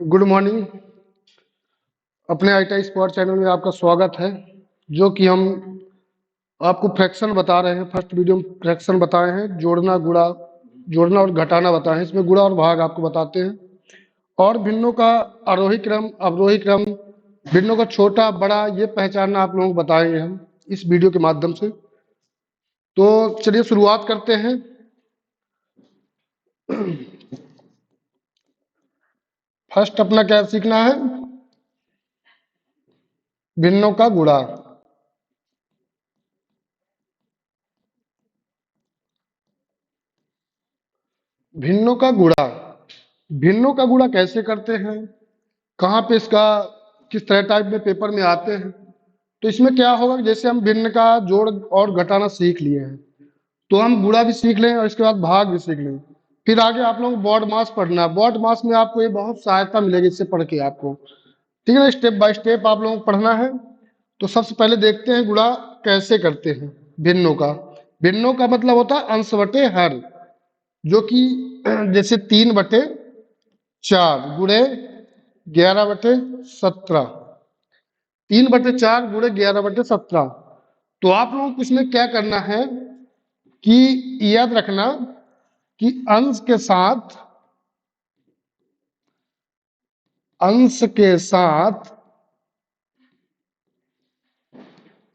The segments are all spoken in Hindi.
Good morning. अपने आईटी स्पॉट चैनल में आपका स्वागत है। जो कि हम आपको फ्रैक्शन बता रहे हैं। फर्स्ट वीडियो में फ्रैक्शन बताए हैं, जोड़ना गुणा, जोड़ना और घटाना बताए हैं। इसमें गुणा और भाग आपको बताते हैं, और भिन्नों का आरोही क्रम, अवरोही क्रम, भिन्नों का छोटा बड़ा ये पहचानना आप लोगों को बताएंगे हम इस वीडियो के माध्यम से। तो चलिए शुरुआत करते हैं। फर्स्ट अपना क्या सीखना है? भिन्नों का गुणा। भिन्नों का गुणा, भिन्नों का गुणा कैसे करते हैं, कहाँ पे इसका किस तरह टाइप में पेपर में आते हैं। तो इसमें क्या होगा कि जैसे हम भिन्न का जोड़ और घटाना सीख लिए हैं, तो हम गुणा भी सीख लें और इसके बाद भाग भी सीख लें। फिर आगे आप लोग बॉड मास पढ़ना है। बॉड मास में आपको ये बहुत सहायता मिलेगी इससे पढ़ के आपको, ठीक है ना। स्टेप बाय स्टेप आप लोगों को पढ़ना है। तो सबसे पहले देखते हैं गुणा कैसे करते हैं भिन्नों का। भिन्नों का मतलब होता है अंश बटे हर, जो कि जैसे 3/4 गुणे 11/17, 3/4 गुणे 11/17। तो आप लोगों को इसमें क्या करना है कि याद रखना कि अंश के साथ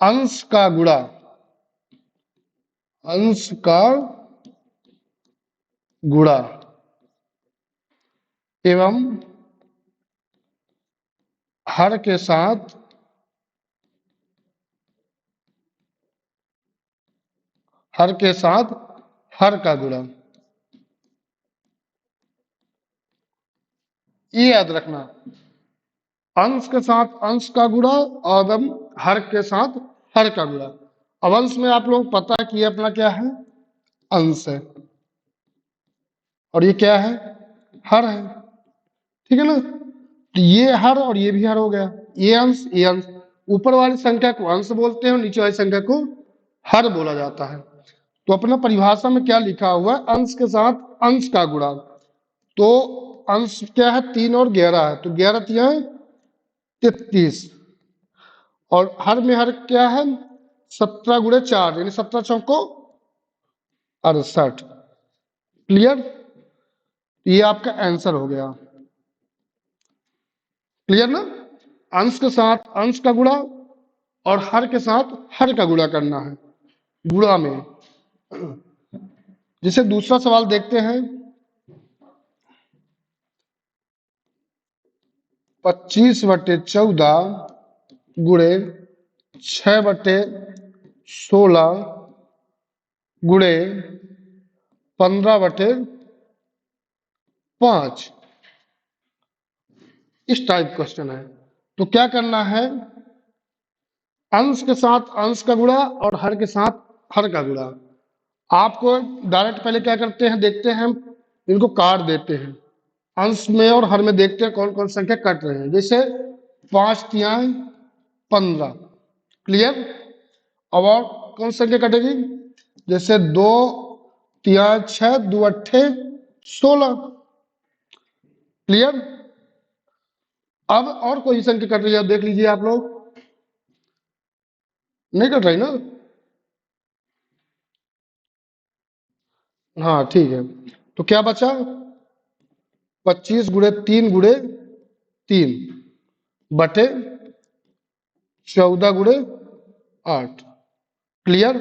अंश का गुणा, अंश का गुणा एवं हर के साथ हर का गुणा, ये याद रखना। अंश के साथ अंश का गुणा और हर के साथ हर का गुणा। अब अंश में आप लोग पता है कि ये अपना क्या है, अंश है, और ये क्या है, हर है, ठीक है ना। तो ये हर और ये भी हर हो गया। ये अंश ये अंश, ऊपर वाली संख्या को अंश बोलते हैं और नीचे वाली संख्या को हर बोला जाता है। तो अपना परिभाषा में क्या लिखा हुआ है, अंश के साथ अंश का गुणा। तो अंश क्या है, 3 और 11 है, तो 11 तिया 33, और हर में हर क्या है, 17 × 4 यानी 17 चौको 68। क्लियर? ये आपका आंसर हो गया। क्लियर ना? अंश के साथ अंश का गुणा और हर के साथ हर का गुणा करना है गुणा में। जिसे दूसरा सवाल देखते हैं। 25/14 गुणे 6/16 गुणे 15/5, इस टाइप क्वेश्चन है। तो क्या करना है, अंश के साथ अंश का गुणा और हर के साथ हर का गुणा। आपको डायरेक्ट पहले क्या करते हैं, देखते हैं, इनको काट देते हैं। अंश में और हर में देखते हैं कौन कौन संख्या कट रहे हैं। जैसे 5 तिया 15। क्लियर? अब और कौन संख्या कटेगी, जैसे 2 तिया 6, 2 अट्ठे 16। क्लियर? अब और कोई संख्या कट रही है, देख लीजिए आप लोग। नहीं कट रही ना? हाँ ठीक है। तो क्या बचा, 25 × 3 × 3 बटे 14 × 8। क्लियर?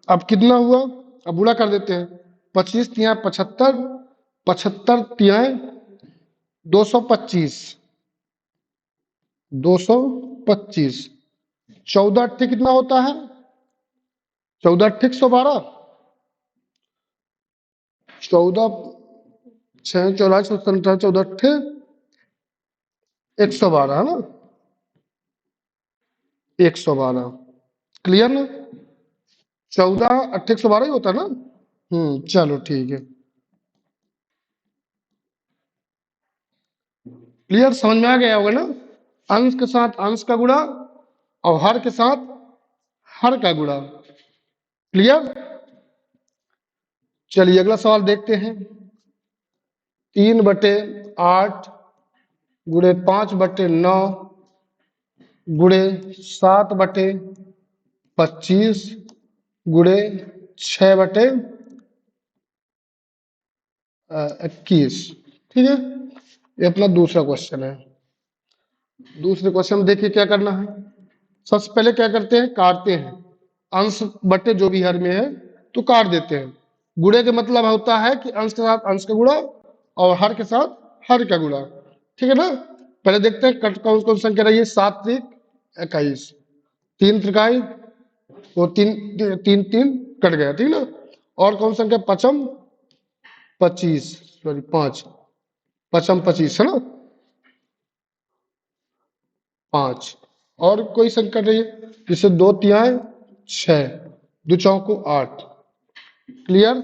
अब कितना हुआ, अब बुरा कर देते हैं। 25 तिया 75, 75 तिया 225, 225। 14 अट्ठे कितना होता है, 14 अट्ठे 112, 14 6 14 17 14 अट्ठे 112 है ना, 112। क्लियर ना? 14 अट्ठे 112 ही होता है ना। चलो ठीक है। क्लियर? समझ में आ गया होगा ना। अंश के साथ अंश का गुणा और हर के साथ हर का गुणा। क्लियर? चलिए अगला सवाल देखते हैं। 3/8 गुणे 5/9 गुणे 7/25 गुणे 6/21। ठीक है, ये अपना दूसरा क्वेश्चन है। दूसरे क्वेश्चन में देखिए क्या करना है। सबसे पहले क्या करते हैं, काटते हैं। अंश बटे जो भी हर में है तो काट देते हैं। गुणे का मतलब होता है कि अंश के साथ अंश का गुणा और हर के साथ हर का गुणा। ठीक है ना। पहले देखते हैं कट कौन कौन संख्या रही है। 7 त्रिक 21, 3 त्रिकाई वो 3 3 3 कट गया। ठीक ना। और कौन संख्या, पचम 25, सॉरी 5, पचम 25 है ना, 5। और कोई संख्या रही है जिससे 2 तिहाई 6, 2 चौको 8। क्लियर।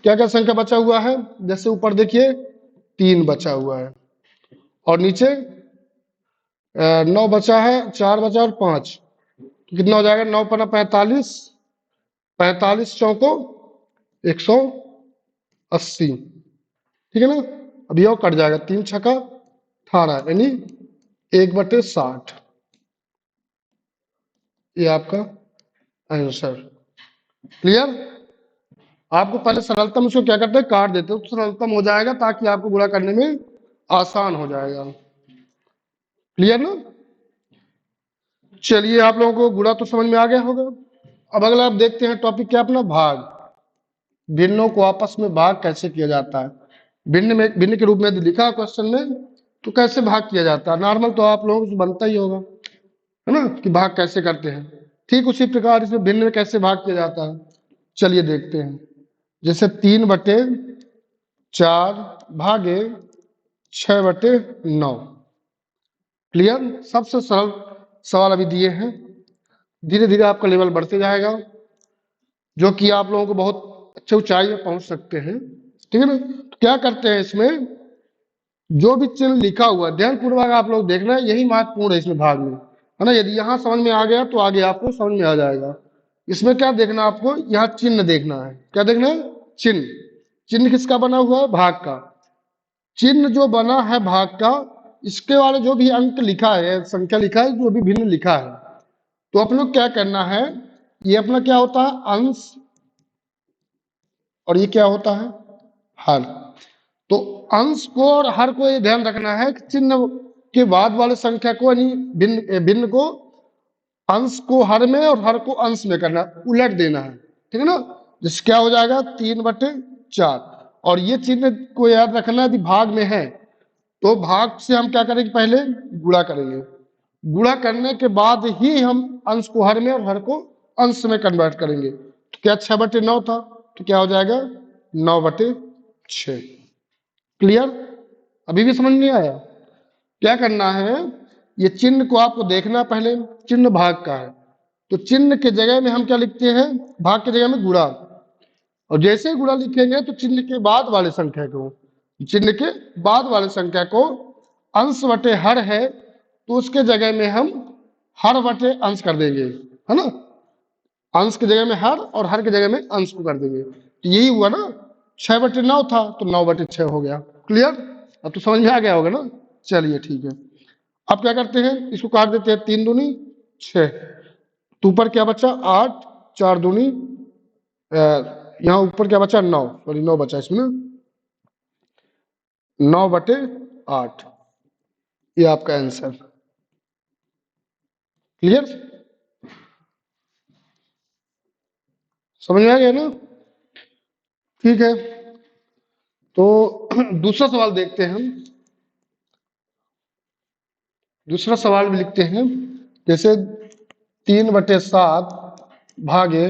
क्या क्या संख्या बचा हुआ है, जैसे ऊपर देखिए 3 बचा हुआ है और नीचे 9 बचा है, 4 बचा और 5, तो कितना हो जाएगा, 9 पना 45, 45 चौको 180। ठीक है ना। अभी और कट जाएगा, 3 छक्का 18 यानी 1/60। ये आपका आंसर। क्लियर। आपको पहले सरलतम उसको क्या करते हैं, काट देते हो तो सरलतम हो जाएगा, ताकि आपको गुणा करने में आसान हो जाएगा। क्लियर ना। चलिए, आप लोगों को गुणा तो समझ में आ गया होगा। अब अगला आप देखते हैं टॉपिक क्या अपना, भाग। भिन्नों को आपस में भाग कैसे किया जाता है। भिन्न के रूप में यदि लिखा क्वेश्चन में तो कैसे भाग किया जाता है। नॉर्मल तो आप लोगों को बनता ही होगा, है ना, कि भाग कैसे करते हैं। ठीक उसी प्रकार इसमें भिन्न में कैसे भाग किया जाता है, चलिए देखते हैं। जैसे 3/4 भागे 6/9। क्लियर। सबसे सरल सवाल अभी दिए हैं, धीरे धीरे आपका लेवल बढ़ते जाएगा, जो कि आप लोगों को बहुत अच्छे ऊंचाई में पहुंच सकते हैं। ठीक है ना। तो क्या करते हैं, इसमें जो भी चिन्ह लिखा हुआ है ध्यान पूर्वक आप लोग देखना है, यही महत्वपूर्ण है इसमें भाग में, है ना। यदि यहाँ समझ में आ गया तो आगे आपको समझ में आ जाएगा। इसमें क्या देखना, आपको यहाँ चिन्ह देखना है। क्या देखना है, चिन्ह। चिन्ह किसका बना हुआ है, भाग का। चिन्ह जो बना है भाग का, इसके वाले जो भी अंक लिखा है, संख्या लिखा है, जो भी भिन्न लिखा है, तो अपन लोग क्या करना है, ये अपना क्या होता है, अंश, और ये क्या होता है, हर। तो अंश को और हर को ये ध्यान रखना है कि चिन्ह के बाद वाले संख्या को यानी भिन्न भिन्न को अंश को हर में और हर को अंश में करना, उलट देना है। ठीक है ना। जिससे क्या हो जाएगा, 3/4। और ये चिन्ह को याद रखना, यदि भाग में है तो भाग से हम क्या करेंगे, पहले गुणा करेंगे। गुणा करने के बाद ही हम अंश को हर में और हर को अंश में कन्वर्ट करेंगे। तो क्या 6/9 था, तो क्या हो जाएगा 9/6। क्लियर। अभी भी समझ नहीं आया। क्या करना है, ये चिन्ह को आपको देखना, पहले चिन्ह भाग का है तो चिन्ह के जगह में हम क्या लिखते हैं, भाग के जगह में गुणा। और जैसे ही गुणा लिखेंगे तो चिन्ह के बाद वाले संख्या को, चिन्ह के बाद वाले संख्या को अंश बटे हर है तो उसके जगह में हम हर बटे अंश कर देंगे, है ना। अंश की जगह में हर की जगह में अंश को कर देंगे। तो यही हुआ ना, 6/9 था तो 9/6 हो गया। क्लियर। अब तो समझ में आ गया होगा ना। चलिए ठीक है। अब क्या करते हैं, इसको काट देते हैं, 3 दूनी 6, तो ऊपर क्या बचा 8, 4 दूनी यहाँ ऊपर क्या बचा 9, सॉरी 9 बचा इसमें ना, 9/8। ये आपका आंसर। क्लियर। समझ में आ गया ना। ठीक है, तो दूसरा सवाल देखते हैं हम। दूसरा सवाल भी लिखते हैं, जैसे 3/7 भागे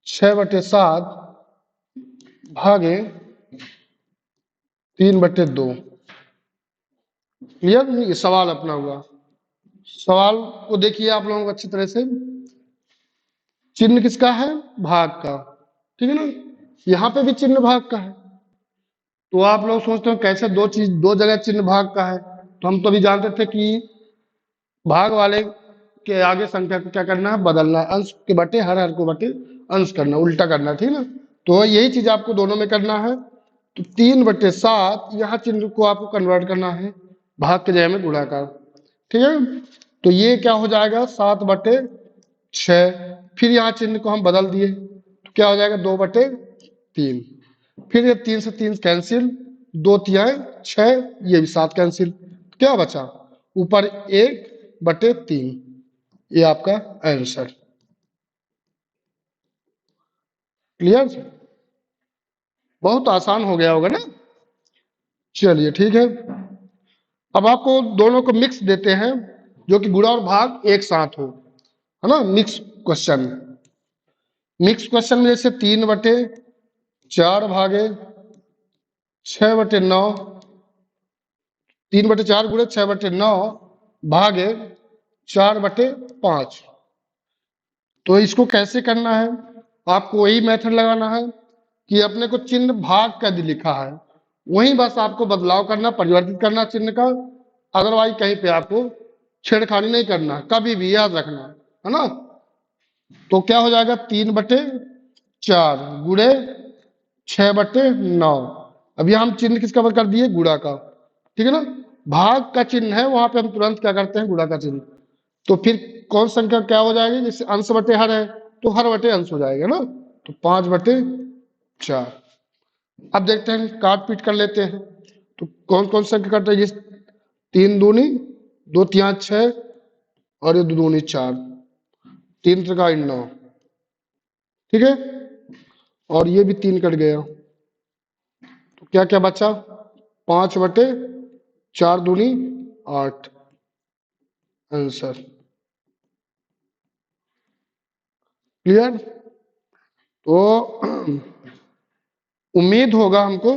6/7 भागे 3/2। क्लियर। ये सवाल अपना हुआ। सवाल को देखिए आप लोगों को अच्छी तरह से। चिन्ह किसका है, भाग का। ठीक है ना। यहाँ पे भी चिन्ह भाग का है। तो आप लोग सोचते हो कैसे दो जगह चिन्ह भाग का है, तो हम तो अभी जानते थे कि भाग वाले के आगे संख्या को क्या करना है, बदलना है। अंश के बटे हर, हर को बटे अंश करना, उल्टा करना। ठीक है ना। तो यही चीज आपको दोनों में करना है। तो 3/7 यहाँ चिन्ह को आपको कन्वर्ट करना है भाग के जगह में गुणाकार। ठीक है, तो ये क्या हो जाएगा 7/6। फिर यहाँ चिन्ह को हम बदल दिए तो क्या हो जाएगा 2/3। फिर ये 3 से 3 कैंसिल, 2×3 = 6, ये भी 7 कैंसिल, क्या बचा ऊपर 1/3। ये आपका आंसर। क्लियर? बहुत आसान हो गया होगा ना। चलिए ठीक है, अब आपको दोनों को मिक्स देते हैं जो कि गुणा और भाग एक साथ हो, है ना। मिक्स क्वेश्चन में जैसे 3/4 भागे 6/9, 3/4 गुणे 6/9 भागे 4/5। तो इसको कैसे करना है, आपको वही मेथड लगाना है कि अपने को चिन्ह भाग का लिखा है वहीं बस आपको बदलाव करना, परिवर्तित करना चिन्ह का। अदरवाइज कहीं पे आपको छेड़खानी नहीं करना, कभी भी याद रखना, है ना। तो क्या हो जाएगा 3/4 गुणे 6/9। अब यहाँ हम चिन्ह किसका कर दिए, गुणा का। ठीक है ना, भाग का चिन्ह है वहां पे हम तुरंत क्या करते हैं, गुणा का चिन्ह। तो फिर कौन संख्या क्या हो जाएगी, जैसे अंश बटे हर है तो हर बटे अंश हो जाएगा ना। तो 5/4। अब देखते हैं काट पीट कर लेते हैं तो कौन कौन संख्या कट रही है। 3 दूनी 2×3 = 6 और ये 2 दूनी 4, 3×3 = 9। ठीक है, और ये भी 3 कट गया तो क्या क्या बचा 5/4 दूनी 8 आंसर। क्लियर? तो उम्मीद होगा हमको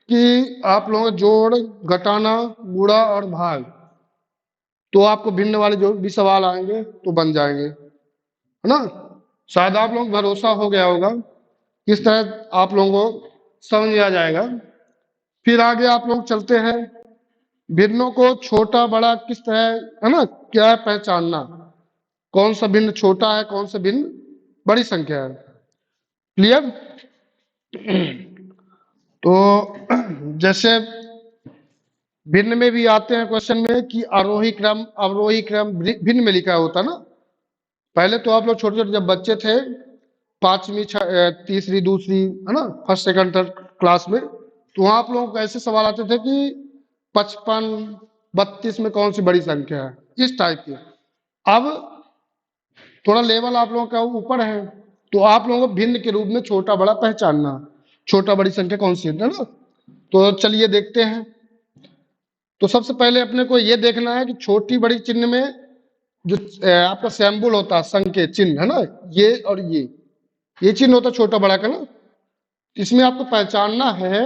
कि आप लोगों का जोड़ घटाना गुणा और भाग तो आपको भिन्न वाले जो भी सवाल आएंगे तो बन जाएंगे, है ना। शायद आप लोगों को भरोसा हो गया होगा, किस तरह आप लोगों को समझ में आ जाएगा। फिर आगे आप लोग चलते हैं, भिन्नों को छोटा बड़ा किस तरह, है ना, क्या है पहचानना, कौन सा भिन्न छोटा है कौन सा भिन्न बड़ी संख्या है। क्लियर? तो जैसे भिन्न में भी आते हैं क्वेश्चन में कि आरोही क्रम अवरोही क्रम भिन्न में लिखा होता ना। पहले तो आप लोग छोटे छोटे जब बच्चे थे, पांचवी तीसरी दूसरी, है ना, फर्स्ट सेकंड थर्ड क्लास में, तो वहां आप लोगों को ऐसे सवाल आते थे कि 55 32 में कौन सी बड़ी संख्या है, इस टाइप के। अब थोड़ा लेवल आप लोगों का ऊपर है तो आप लोगों को भिन्न के रूप में छोटा बड़ा पहचानना, छोटा बड़ी संख्या कौन सी है ना। तो चलिए देखते हैं। तो सबसे पहले अपने को ये देखना है कि छोटी बड़ी चिन्ह में जो आपका सैम्बुल होता है, संकेत चिन्ह, है ना, ये और ये चिन्ह होता है छोटा बड़ा का ना। इसमें आपको पहचानना है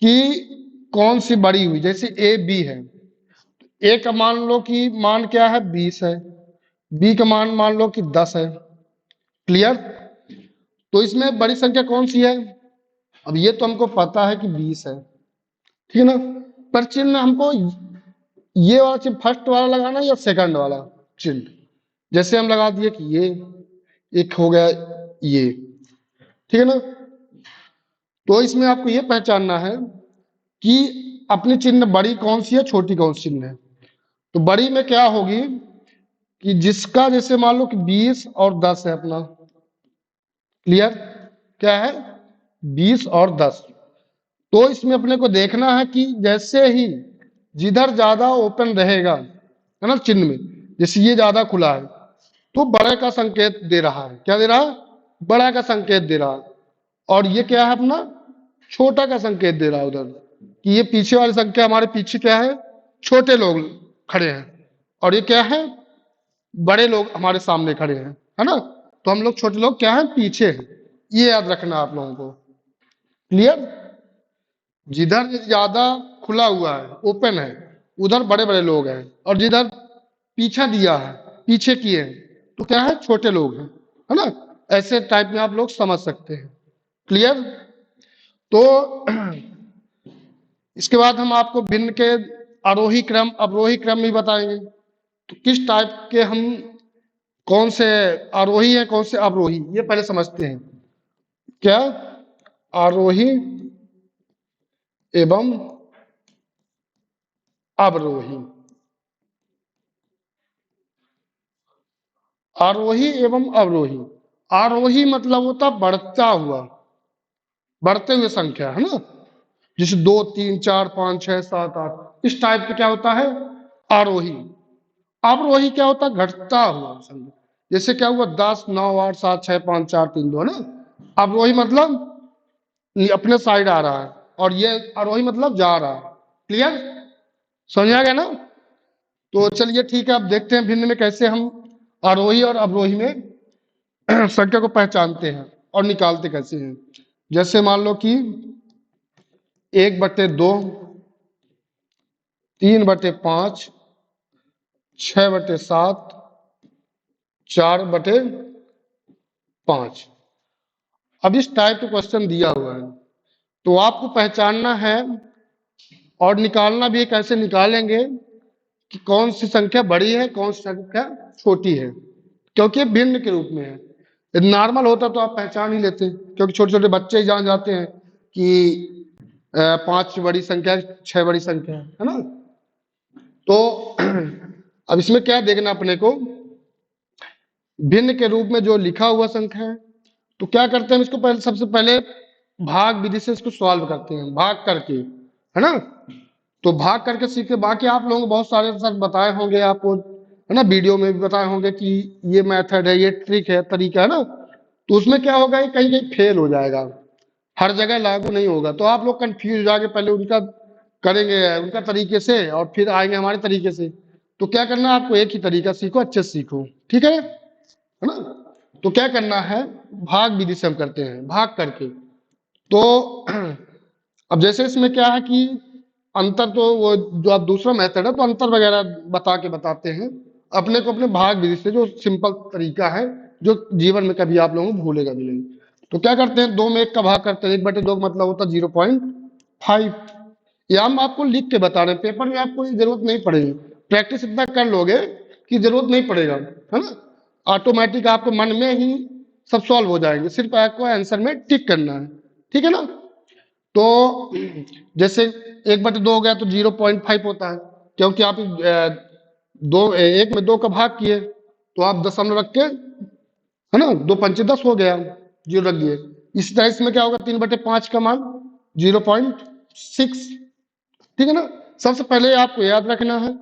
कि कौन सी बड़ी हुई, जैसे ए बी है, ए का मान लो कि मान क्या है 20 है, बी का मान मान लो कि 10 है। क्लियर? तो इसमें बड़ी संख्या कौन सी है, अब ये तो हमको पता है कि 20 है, ठीक है ना। पर चिन्ह हमको ये वाला चिन्ह फर्स्ट वाला लगाना या सेकंड वाला चिन्ह। जैसे हम लगा दिए कि ये एक हो गया ये, ठीक है ना। तो इसमें आपको ये पहचानना है कि अपनी चिन्ह बड़ी कौन सी है छोटी कौन सी चिन्ह है। तो बड़ी में क्या होगी कि जिसका जैसे मान लो कि 20 और 10 है अपना। क्लियर? क्या है 20 और 10। तो इसमें अपने को देखना है कि जैसे ही जिधर ज्यादा ओपन रहेगा, है ना, चिन्ह में जैसे ये ज्यादा खुला है तो बड़े का संकेत दे रहा है। क्या दे रहा है? बड़ा का संकेत दे रहा है। और ये क्या है अपना छोटा का संकेत दे रहा है उधर, कि ये पीछे वाली संख्या हमारे पीछे क्या है, छोटे लोग खड़े हैं, और ये क्या है बड़े लोग हमारे सामने खड़े हैं, है ना। तो हम लोग छोटे लोग क्या है पीछे हैं, ये याद रखना आप लोगों को। क्लियर? जिधर ज्यादा खुला हुआ है ओपन है उधर बड़े बड़े लोग हैं, और जिधर पीछा दिया है पीछे किए हैं तो क्या है छोटे लोग हैं, है ना। ऐसे टाइप में आप लोग समझ सकते हैं। क्लियर? तो इसके बाद हम आपको भिन्न के आरोही क्रम अवरोही क्रम भी बताएंगे। तो किस टाइप के हम कौन से आरोही है कौन से अवरोही, ये पहले समझते हैं। क्या आरोही एवं अवरोही। आरोही एवं अवरोही। आरोही मतलब होता बढ़ता हुआ, बढ़ते हुए संख्या, है ना, जैसे 2 3 4 5 6 7 8, इस टाइप का क्या होता है आरोही। अवरोही क्या होता है घटता हुआ संख्या, जैसे क्या हुआ 10 9 8 7 6 5 4 3 2, है ना। अवरोही मतलब अपने साइड आ रहा है, और ये आरोही मतलब जा रहा है। क्लियर, समझ आ गया ना। तो चलिए ठीक है, अब देखते हैं भिन्न में कैसे हम आरोही और अवरोही में संख्या को पहचानते हैं और निकालते कैसे हैं। जैसे मान लो कि 1/2, 3/5, 6/7, 4/5। अब इस टाइप का क्वेश्चन दिया हुआ है, तो आपको पहचानना है और निकालना भी है। कैसे निकालेंगे कि कौन सी संख्या बड़ी है, कौन सी संख्या छोटी है, क्योंकि ये भिन्न के रूप में है। यदि नॉर्मल होता तो आप पहचान ही लेते, क्योंकि छोटे छोटे बच्चे ही जान जाते हैं कि 5 बड़ी संख्या है, 6 बड़ी संख्या है ना। तो अब इसमें क्या देखना अपने को, भिन्न के रूप में जो लिखा हुआ संख्या है, तो क्या करते हैं इसको पहले, सबसे पहले भाग विधि से इसको सॉल्व करते हैं, भाग करके, है ना। तो भाग करके सीखते, बाकी आप लोगों को बहुत सारे सर बताए होंगे आपको, है ना, वीडियो में भी बताए होंगे कि ये मेथड है, ये ट्रिक है, तरीका है ना। तो उसमें क्या होगा, ये कहीं कहीं फेल हो जाएगा, हर जगह लागू नहीं होगा, तो आप लोग कंफ्यूज हो जाके पहले उनका करेंगे उनका तरीके से और फिर आएंगे हमारे तरीके से। तो क्या करना है, आपको एक ही तरीका सीखो, अच्छे से सीखो, ठीक है ना। तो क्या करना है, भाग विधि से हम करते हैं, भाग करके। तो अब जैसे इसमें क्या है कि अंतर, तो वो जो आप दूसरा मेथड है तो अंतर वगैरह बता के बताते हैं, अपने को अपने भाग विधि से जो सिंपल तरीका है, जो जीवन में कभी आप लोगों को भूलेगा भी नहीं। तो क्या करते हैं, 2 में 1 का भाग करते हैं, 1/2 का मतलब होता है 0.5। ये हम आपको लिख के बता रहे हैं, पेपर में आपको ये जरूरत नहीं पड़ेगी, प्रैक्टिस इतना कर लोगे कि जरूरत नहीं पड़ेगा, है ना। ऑटोमेटिक आपके मन में ही सब सॉल्व हो जाएंगे, सिर्फ आपको आंसर में टिक करना है, ठीक है ना। तो जैसे 1/2 हो गया तो 0.5 होता है, क्योंकि आप दो 1 में 2 का भाग किए, तो आप दशमलव रख के, है ना, 2×5 = 10 हो गया, 0 रख दिए। इसी तरह इसमें क्या होगा, 3/5 का मान 0.6, ठीक है ना। सबसे पहले आपको याद रखना है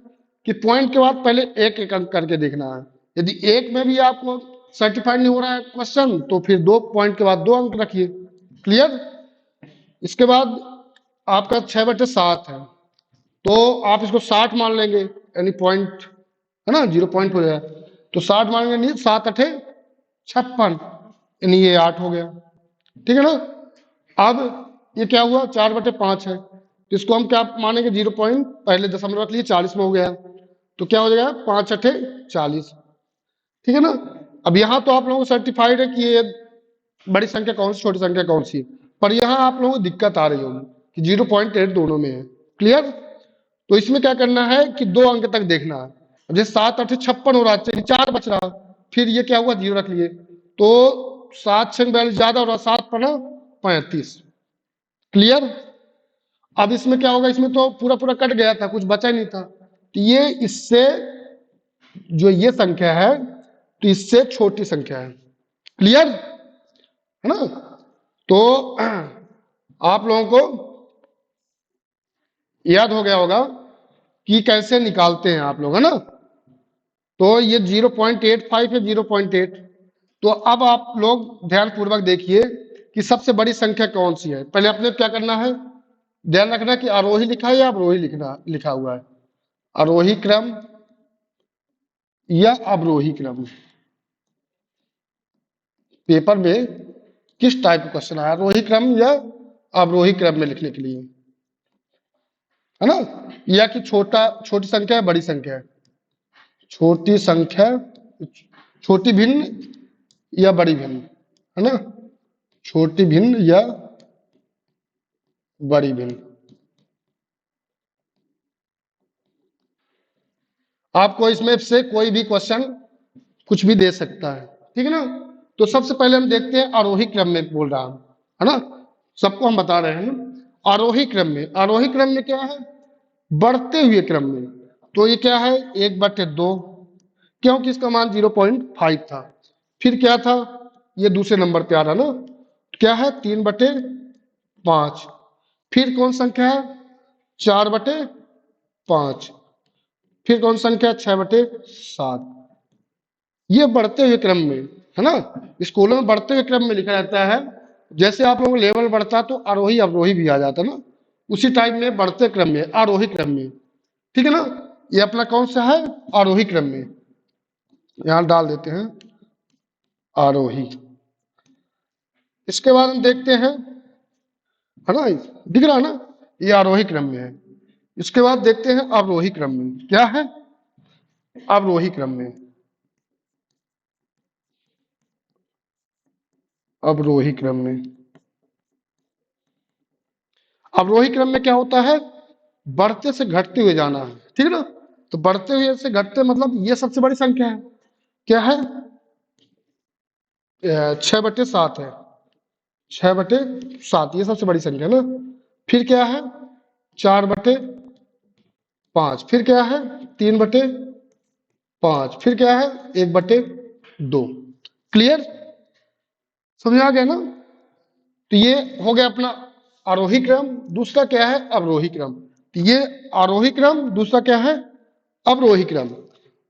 कि पॉइंट के बाद पहले एक एक अंक करके देखना है। यदि एक में भी आपको सर्टिफाइड नहीं हो रहा है क्वेश्चन, तो फिर 2 पॉइंट के बाद 2 अंक रखिए। क्लियर। इसके बाद आपका 6/7 है, तो आप इसको 60 मान लेंगे, यानी पॉइंट, है ना, 0 पॉइंट हो जाए, तो 60 मानेंगे, नहीं 7×8 = 56, यानी ये 8 हो गया, ठीक है ना। अब ये क्या हुआ, 4/5 है, तो इसको हम क्या मानेंगे, 0 पॉइंट, पहले दशमलव रख लिए, 40 में हो गया, तो क्या हो जाएगा, 5×8 = 40, ठीक है ना। अब यहाँ तो आप लोगों को सर्टिफाइड है कि ये बड़ी संख्या कौन सी, छोटी संख्या कौन सी, पर यहाँ आप लोगों को दिक्कत आ रही होगी कि 0.8 दोनों में है। क्लियर। तो इसमें क्या करना है कि 2 अंक तक देखना है। अब जैसे 7×8 = 56 हो रहा है, 4 बच रहा, फिर ये क्या हुआ, 0 रख लिए, तो 7 6 42 ज्यादा हो रहा, 7×5 = 35। क्लियर। अब इसमें क्या होगा, इसमें तो पूरा पूरा कट गया था, कुछ बचा ही नहीं था, तो ये इससे, जो ये संख्या है, तो इससे छोटी संख्या है। क्लियर, है ना। तो आप लोगों को याद हो गया होगा कि कैसे निकालते हैं आप लोग, है ना। तो ये 0.85 है, 0.8। तो अब आप लोग ध्यान पूर्वक देखिए कि सबसे बड़ी संख्या कौन सी है। पहले अपने क्या करना है, ध्यान रखना कि आरोही लिखा है या अवरोही लिखा हुआ है, आरोही क्रम या अवरोही क्रम। पेपर में किस टाइप का क्वेश्चन आया, आरोही क्रम या अवरोही क्रम में लिखने के लिए, है ना, या कि छोटी संख्या है, बड़ी संख्या है, छोटी संख्या, छोटी भिन्न या बड़ी भिन्न, है ना, छोटी भिन्न या बड़ी भिन्न। आपको इसमें से कोई भी क्वेश्चन कुछ भी दे सकता है, ठीक है ना। तो सबसे पहले हम देखते हैं आरोही क्रम में बोल रहा हूं, है ना, सबको हम बता रहे हैं। आरोही क्रम में, आरोही क्रम में क्या है, बढ़ते हुए क्रम में। तो ये क्या है, 1/2, क्योंकि इसका मान 0.5 था। फिर क्या था, ये दूसरे नंबर पे आ रहा ना, क्या है, 3/5। फिर कौन संख्या है, 4/5। फिर कौन संख्या, 6/7। ये बढ़ते हुए क्रम में है ना, स्कूलों में बढ़ते हुए क्रम में लिखा जाता है। जैसे आप लोगों को लेवल बढ़ता तो आरोही अवरोही भी आ जाता ना, उसी टाइप में बढ़ते क्रम में, आरोही क्रम में। ठीक है ना, ये अपना कौन सा है, आरोही क्रम में। यहां डाल देते हैं आरोही। इसके बाद हम देखते हैं, है ना, दिख रहा है ना, ये आरोही क्रम में है। इसके बाद देखते हैं अवरोही क्रम में, क्या है, अवरोही क्रम में, अवरोही क्रम में। अवरोही क्रम में क्या होता है, बढ़ते से घटते हुए जाना है, ठीक है ना। तो बढ़ते हुए से घटते मतलब ये सबसे बड़ी संख्या है, क्या है, 6/7 है, 6/7 ये सबसे बड़ी संख्या है ना। फिर क्या है, 4/5। फिर क्या है, 3/5। फिर क्या है, 1/2। क्लियर, समझ आ गया ना। तो ये हो गया अपना आरोही क्रम। दूसरा क्या है, अवरोही क्रम। तो ये आरोही क्रम, दूसरा क्या है, अवरोही क्रम।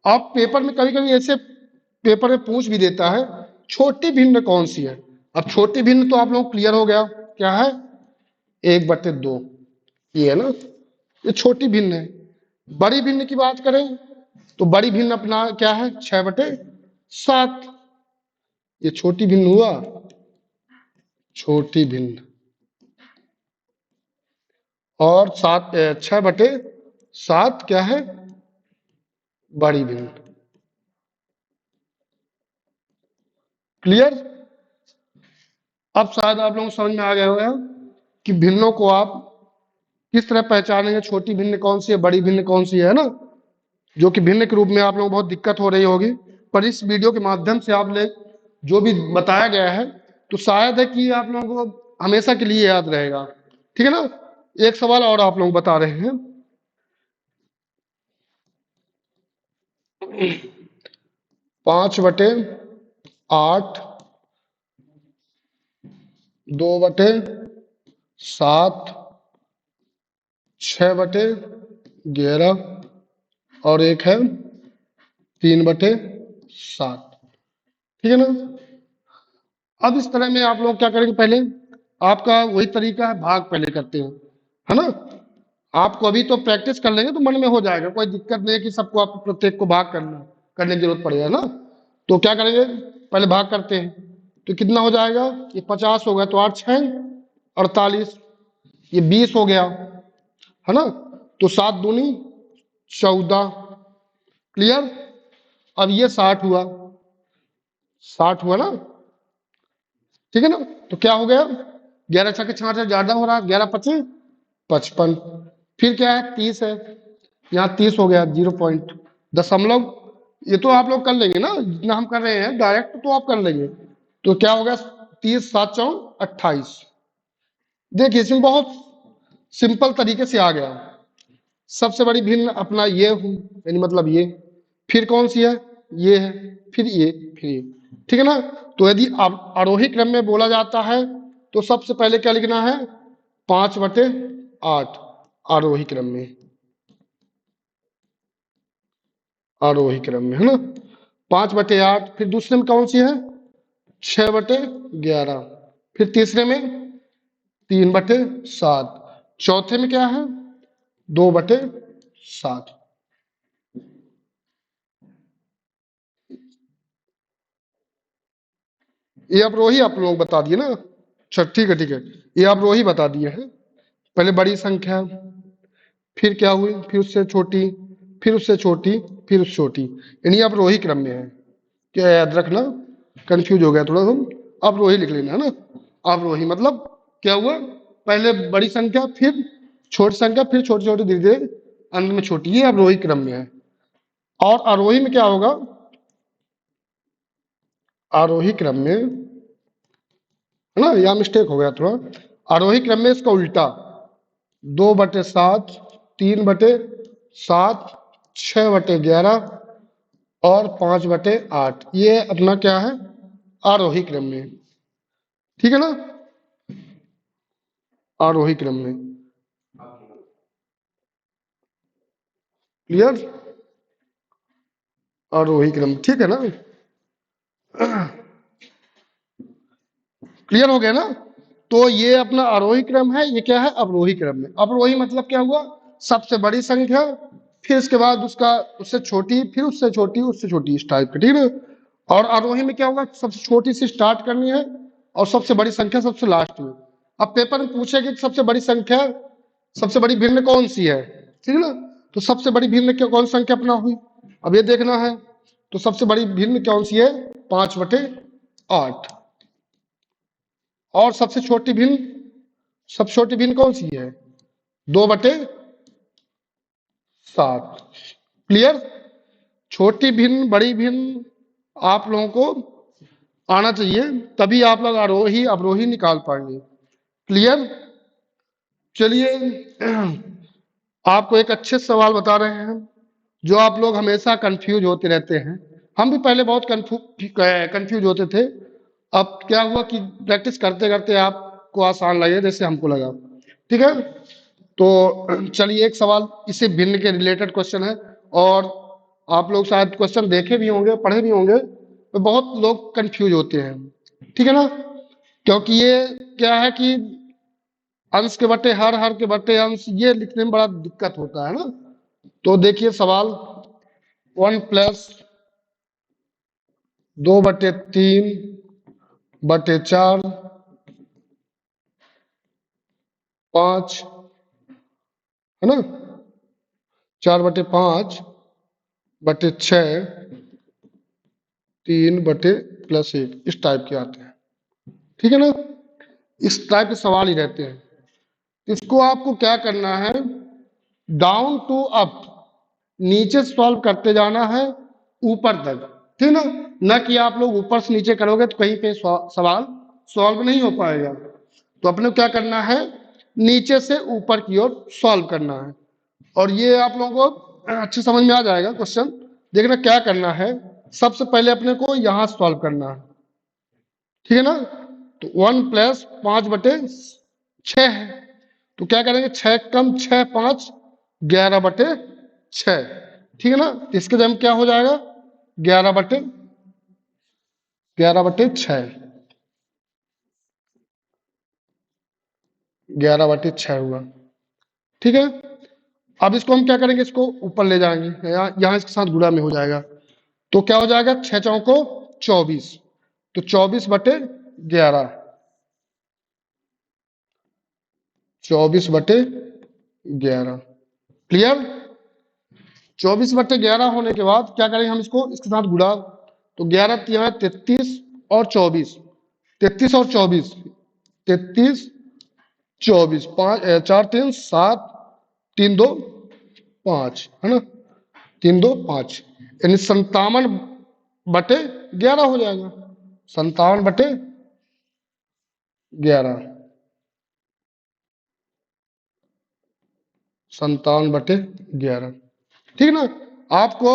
आप पेपर में कभी कभी ऐसे पेपर में पूछ भी देता है, छोटी भिन्न कौन सी है। अब छोटी भिन्न तो आप लोग क्लियर हो गया, क्या है, 1/2, ये है ना, ये छोटी भिन्न है। बड़ी भिन्न की बात करें तो बड़ी भिन्न अपना क्या है, 6/7। ये छोटी भिन्न हुआ, छोटी भिन्न। और 6/7 क्या है, बड़ी भिन्न। क्लियर, अब शायद आप लोगों को समझ में आ गया होगा कि भिन्नों को आप किस तरह पहचानेंगे, छोटी भिन्न कौन सी है, बड़ी भिन्न कौन सी है ना, जो कि भिन्न के रूप में आप लोगों को बहुत दिक्कत हो रही होगी। पर इस वीडियो के माध्यम से आप लोग जो भी बताया गया है, तो शायद है कि आप लोगों को हमेशा के लिए याद रहेगा। ठीक है ना। एक सवाल और आप लोग बता रहे हैं, 5/8, 2/7, 6/11 और एक है 3/7। ठीक है ना। अब इस तरह में आप लोग क्या करेंगे, पहले आपका वही तरीका है, भाग पहले करते हैं, है ना। आपको अभी तो प्रैक्टिस कर लेंगे तो मन में हो जाएगा, कोई दिक्कत नहीं है कि सबको आपको प्रत्येक को भाग करने की जरूरत पड़ेगा ना। तो क्या करेंगे, पहले भाग करते हैं। तो कितना हो जाएगा, ये 50 हो गया, तो 8×6 = 48, ये 20 हो गया, है ना। तो 7×2 = 14। क्लियर। अब ये 60 हुआ, 60 हुआ ना, ठीक है ना। तो क्या हो गया, 11×6 = 66, ज्यादा हो रहा है, 11×5 = 55। फिर क्या है, 30 है, यहाँ 30 हो गया, 0 पॉइंट, दशमलव। ये तो आप लोग कर लेंगे ना, जितना हम कर रहे हैं डायरेक्ट तो आप कर लेंगे। तो क्या हो गया, 30 7 × 28। देखिए इसमें बहुत सिंपल तरीके से आ गया। सबसे बड़ी भिन्न अपना ये हूं, यानी मतलब ये। फिर कौन सी है, ये है। फिर ये, फिर ये। ठीक है ना। तो यदि आरोही क्रम में बोला जाता है तो सबसे पहले क्या लिखना है, 5/8 आरोही क्रम में, आरोही क्रम में, है ना। 5/8। फिर दूसरे में कौन सी है, 6/11। फिर तीसरे में 3/7। चौथे में क्या है, 2/7। ये अवरोही आप लोग बता दिए ना। अच्छा ठीक है, ठीक है, ये अवरोही बता दिए हैं। पहले बड़ी संख्या, फिर क्या हुई, फिर उससे छोटी, फिर उससे छोटी, फिर उससे छोटी, यानी अवरोही क्रम में है। क्या याद रखना, कंफ्यूज हो गया थोड़ा सा, अवरोही लिख लेना, है ना। अवरोही मतलब क्या हुआ, पहले बड़ी संख्या, फिर छोटी संख्या, फिर छोटी छोटी, धीरे धीरे अंत में छोटी, ये अवरोही क्रम में है। और आरोही में क्या होगा, आरोही क्रम में, है ना, यहाँ मिस्टेक हो गया थोड़ा। आरोही क्रम में इसका उल्टा, 2/7, 3/7, 6/11 और 5/8। ये अपना क्या है, आरोही क्रम में। ठीक है ना, आरोही क्रम में। क्लियर, आरोही क्रम, ठीक है ना, क्लियर हो गया ना। तो ये अपना आरोही क्रम है, ये क्या है, अवरोही क्रम में। अवरोही मतलब क्या हुआ, सबसे बड़ी संख्या, फिर इसके बाद उसका उससे छोटी, फिर उससे छोटी, उससे छोटी, इस टाइप का, ठीक है। और आरोही में क्या होगा, सबसे छोटी से स्टार्ट करनी है और सबसे बड़ी संख्या सबसे लास्ट में। अब पेपर में पूछेगा कि सबसे बड़ी संख्या, सबसे बड़ी भिन्न कौन सी है, ठीक है ना। तो सबसे बड़ी भिन्न क्या, कौन संख्या अपना हुई, अब ये देखना है। तो सबसे बड़ी भिन्न कौन सी है, 5/8। और सबसे छोटी भिन्न, सबसे छोटी भिन्न कौन सी है, 2/7। क्लियर, छोटी भिन्न बड़ी भिन्न आप लोगों को आना चाहिए, तभी आप लोग आरोही अवरोही निकाल पाएंगे। क्लियर। चलिए, आपको एक अच्छे सवाल बता रहे हैं जो आप लोग हमेशा कंफ्यूज होते रहते हैं। हम भी पहले बहुत कंफ्यूज होते थे। अब क्या हुआ कि प्रैक्टिस करते करते आपको आसान लगे जैसे हमको लगा। ठीक है, तो चलिए एक सवाल इसी भिन्न के रिलेटेड क्वेश्चन है, और आप लोग शायद क्वेश्चन देखे भी होंगे, पढ़े भी होंगे, तो बहुत लोग कंफ्यूज होते हैं। ठीक है ना, क्योंकि ये क्या है कि अंश के बटे हर के बटे अंश, ये लिखने में बड़ा दिक्कत होता है ना। तो देखिए सवाल, 1+2/3/4, 5, है ना, 4/5/6, 3/+1, इस टाइप के आते हैं। ठीक है ना, इस टाइप के सवाल ही रहते हैं। इसको आपको क्या करना है, डाउन टू अप, नीचे सॉल्व करते जाना है ऊपर तक, ठीक ना। न कि आप लोग ऊपर से नीचे करोगे तो कहीं पे सवाल सॉल्व नहीं हो पाएगा। तो अपने को क्या करना है, नीचे से ऊपर की ओर सॉल्व करना है। और ये आप लोगों को अच्छे समझ में आ जाएगा क्वेश्चन। देखना क्या करना है, सबसे पहले अपने को यहां सॉल्व करना है, ठीक है ना। तो 1+5/6 है, तो क्या करेंगे, 6 कम 6 5, 11/6, ठीक है ना। तो इसके जब क्या हो जाएगा, 11/6, 11/6 हुआ। ठीक है, अब इसको हम क्या करेंगे, इसको ऊपर ले जाएंगे, यहाँ इसके साथ गुणा में हो जाएगा। तो क्या हो जाएगा, 6×4 = 24, तो 24/11, 24/11। क्लियर, 24/11 होने के बाद क्या करेंगे हम, इसको इसके साथ गुणा। तो 11×3 = 33 और 24, 33 और 24, 33 24, 5 4×3 = 7, 3×2 = 5, है ना, 3×2 = 5, यानी 57/11 हो जाएगा, 57/11, 57/11। ठीक ना, आपको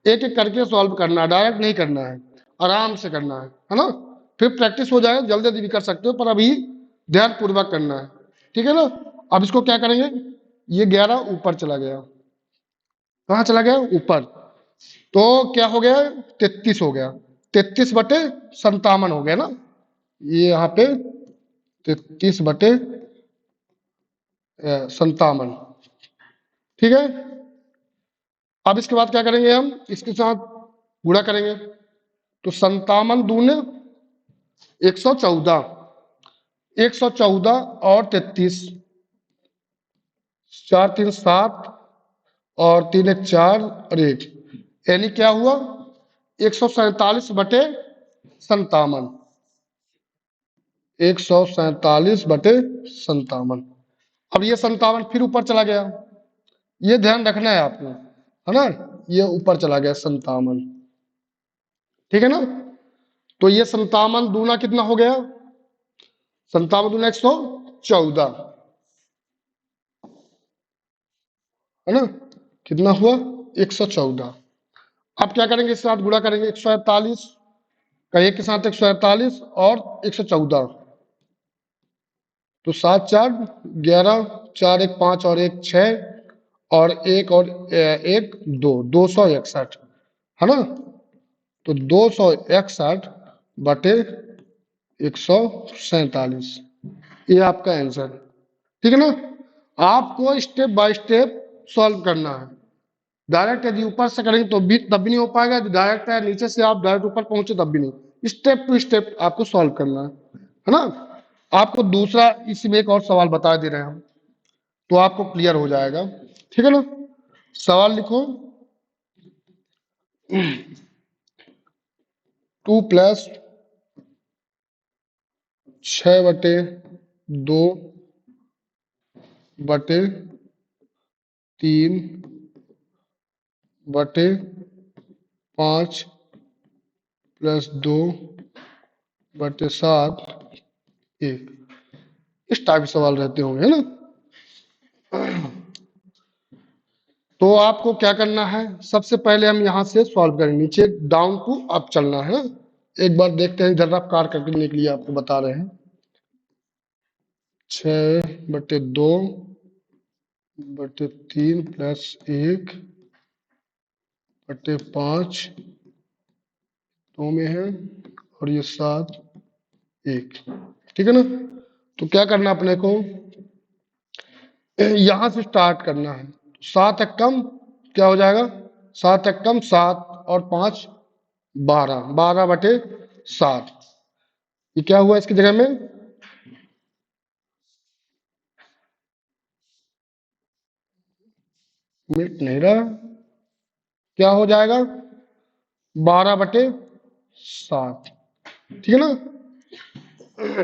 एक एक करके सॉल्व करना है, डायरेक्ट नहीं करना है, आराम से करना है ना। फिर प्रैक्टिस हो जाएगा, जल्दी जल्दी भी कर सकते हो, पर अभी ध्यान पूर्वक करना है। ठीक है ना, अब इसको क्या करेंगे, ये 11 ऊपर चला गया, कहाँ चला गया, ऊपर। तो क्या हो गया, 33 हो गया, 33/57 हो गया ना, ये यहाँ पे 33/57। ठीक है, अब इसके बाद क्या करेंगे, हम इसके साथ गुणा करेंगे। तो 57×2 = 114, 114 और 33, 4×3 = 7 और 3×1 = 4 और 1, यानी क्या हुआ, 147/57, 147/57। अब ये 57 फिर ऊपर चला गया, ये ध्यान रखना है आपको, है ना, ये ऊपर चला गया 57। ठीक है ना, तो ये 57 दूना कितना हो गया, 57 दूना 114, है ना, कितना हुआ 114। अब क्या करेंगे, इसके साथ गुणा करेंगे 148 का, एक के साथ 148 और 114, तो 7 4 11, 4 1 5 और 1 6 और एक 2, 261 है ना। तो 261 बटे 147, ये आपका आंसर, ठीक है ना। आपको स्टेप बाय स्टेप सॉल्व करना है। डायरेक्ट यदि ऊपर से करेंगे तो भी तब भी नहीं हो पाएगा, यदि डायरेक्ट है नीचे से आप डायरेक्ट ऊपर पहुंचे तब भी नहीं, स्टेप टू स्टेप आपको सॉल्व करना है ना। आपको दूसरा इसी में एक और सवाल बता दे रहे हैं हम, तो आपको क्लियर हो जाएगा, ठीक है ना। सवाल लिखो, 2 प्लस 6/2 बटे 3/5 प्लस 2/7 1, इस टाइप के सवाल रहते होंगे, है ना। तो आपको क्या करना है, सबसे पहले हम यहां से सॉल्व करेंगे, नीचे डाउन टू अप चलना है। एक बार देखते हैं, जरा कार करने के लिए आपको बता रहे हैं। 6/2/3 प्लस 1/5 2 में है, और ये 7 1, ठीक है ना। तो क्या करना अपने को, यहां से स्टार्ट करना है। 7 एक कम क्या हो जाएगा, 7 एक कम 7 और 5 12, 12/7, ये क्या हुआ इसकी जगह में, मिट नहीं रहा, क्या हो जाएगा 12/7, ठीक है ना।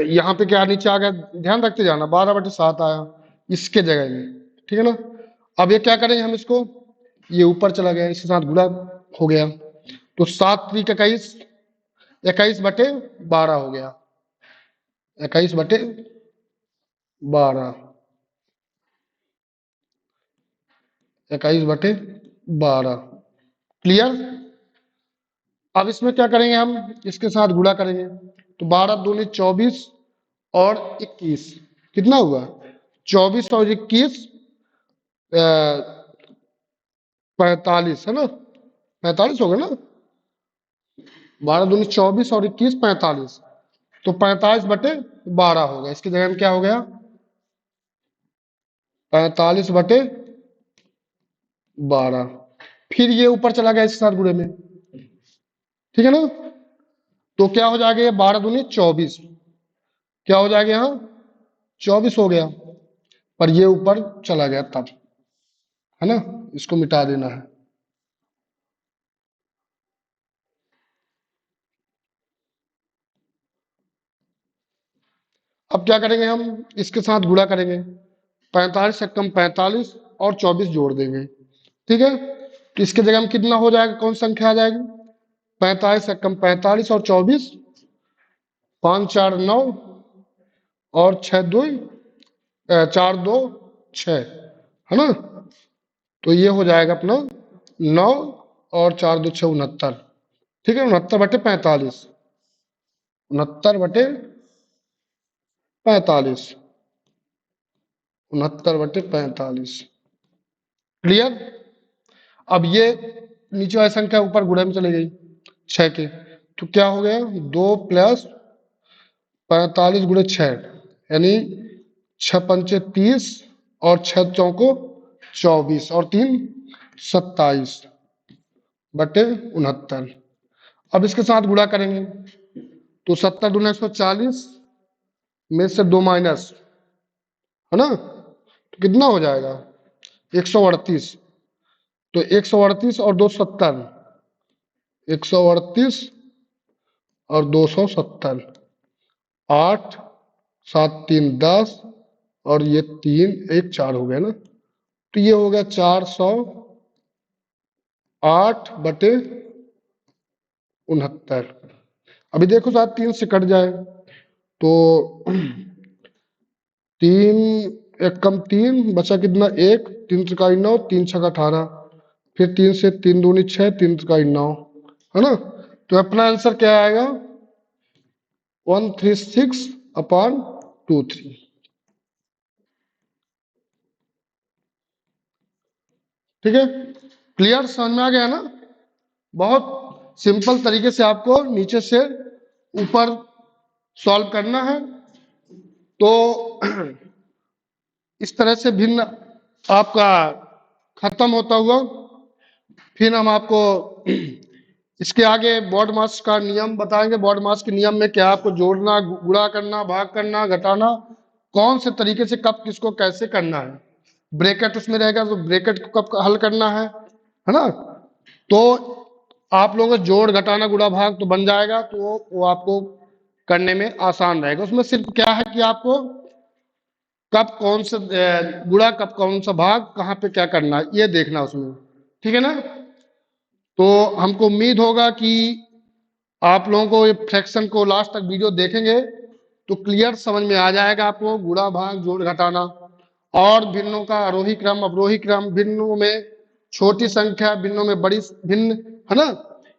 यहाँ पे क्या नीचे आ गया, ध्यान रखते जाना, 12/7 आया इसके जगह में, ठीक है ना। अब ये क्या करेंगे हम इसको, ये ऊपर चला गया, इसके साथ गुणा हो गया, तो 7 3 21, 21/12 हो गया, 21/12, 21/12, क्लियर। अब इसमें क्या करेंगे हम, इसके साथ गुणा करेंगे, तो 12 दूनी 24 और 21, कितना हुआ 24 और 21 45, है ना, 45 हो गया ना, 12 दूनी 24 और 21 45, तो 45/12 हो गया, इसकी जगह में क्या हो गया 45/12, फिर ये ऊपर चला गया इसके साथ गुणे में, ठीक है ना। तो क्या हो जाएगा, ये 12 दूनी 24, क्या हो जाएगा यहाँ 24 हो गया, पर ये ऊपर चला गया तब, है ना, इसको मिटा देना है। अब क्या करेंगे हम, इसके साथ गुणा करेंगे, 45 से कम 45 और 24 जोड़ देंगे, ठीक है। तो इसके जगह में कितना हो जाएगा, कौन संख्या आ जाएगी, 45 से कम 45 और 24, 5 4 9 और 6 2 4 2 6, है ना। तो ये हो जाएगा अपना 9 और 4 2 6 69, ठीक है, 69/45, 69/45, 69/45, क्लियर। अब ये नीचे वाली संख्या ऊपर गुणे में चली गई 6 के, तो क्या हो गया 2 प्लस 45 गुणे 6, यानी 6 पंचे 30 और 6 चौको 24 और 3 27/69। अब इसके साथ गुणा करेंगे, तो 70 दूना 140 में से 2 माइनस, है ना, तो कितना हो जाएगा 138, तो 138 और 270, 138 और 270, 8 7 3 10 और ये 3 1 4 हो गया ना, तो ये हो गया 408/69। अभी देखो साथ 3 से कट जाए, तो 3 एक कम 3 बचा कितना 1, 3 त्रिकाई 9, 3 छका 18, फिर 3 से 3 दूनी 6, 3 त्रिकाई 9, है ना। तो अपना आंसर क्या आएगा 136/23। ठीक है, क्लियर, समझ में आ गया ना। बहुत सिंपल तरीके से आपको नीचे से ऊपर सॉल्व करना है। तो इस तरह से भिन्न आपका खत्म होता हुआ, फिर हम आपको इसके आगे बॉड मास का नियम बताएंगे। बॉड मास के नियम में क्या आपको जोड़ना, गुणा करना, भाग करना, घटाना, कौन से तरीके से कब किसको कैसे करना है। ब्रैकेट उसमें रहेगा तो ब्रैकेट को कब हल करना है ना। तो आप लोगों का जोड़, घटाना, गुणा, भाग तो बन जाएगा, तो वो आपको करने में आसान रहेगा। उसमें सिर्फ क्या है कि आपको कब कौन सा गुणा, कब कौन सा भाग, कहाँ पे क्या करना है, ये देखना उसमें। ठीक है ना। तो हमको उम्मीद होगा कि आप लोगों को ये फ्रैक्शन को लास्ट तक वीडियो देखेंगे तो क्लियर समझ में आ जाएगा आपको गुणा, भाग, जोड़, घटाना, और भिन्नों का आरोही क्रम, अवरोही क्रम, भिन्नों में छोटी संख्या, भिन्नों में बड़ी भिन्न, है ना।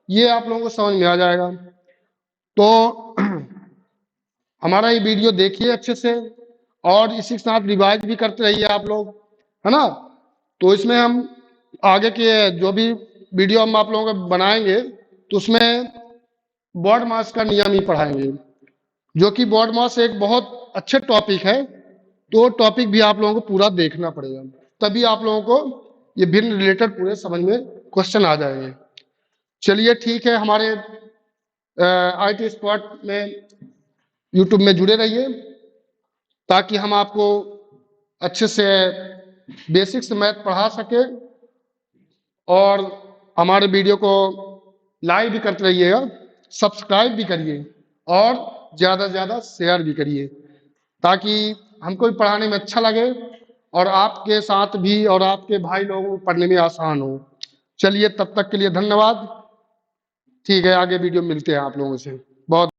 ये आप लोगों को समझ में आ जाएगा। तो हमारा ये वीडियो देखिए अच्छे से, और इसी के साथ रिवाइज भी करते रहिए आप लोग, है ना। तो इसमें हम आगे के जो भी वीडियो हम आप लोगों को बनाएंगे तो उसमें बॉड मास का नियम ही पढ़ाएंगे, जो कि बॉड मास एक बहुत अच्छे टॉपिक है। तो टॉपिक भी आप लोगों को पूरा देखना पड़ेगा, तभी आप लोगों को ये भिन्न रिलेटेड पूरे समझ में क्वेश्चन आ जाएंगे। चलिए ठीक है, हमारे IT स्पॉट में यूट्यूब में जुड़े रहिए, ताकि हम आपको अच्छे से बेसिक्स मैथ पढ़ा सके, और हमारे वीडियो को लाइक भी करते रहिएगा, सब्सक्राइब भी करिए, और ज़्यादा से ज़्यादा शेयर भी करिए, ताकि हमको भी पढ़ाने में अच्छा लगे और आपके साथ भी और आपके भाई लोगों को पढ़ने में आसान हो। चलिए, तब तक के लिए धन्यवाद। ठीक है, आगे वीडियो मिलते हैं आप लोगों से। बहुत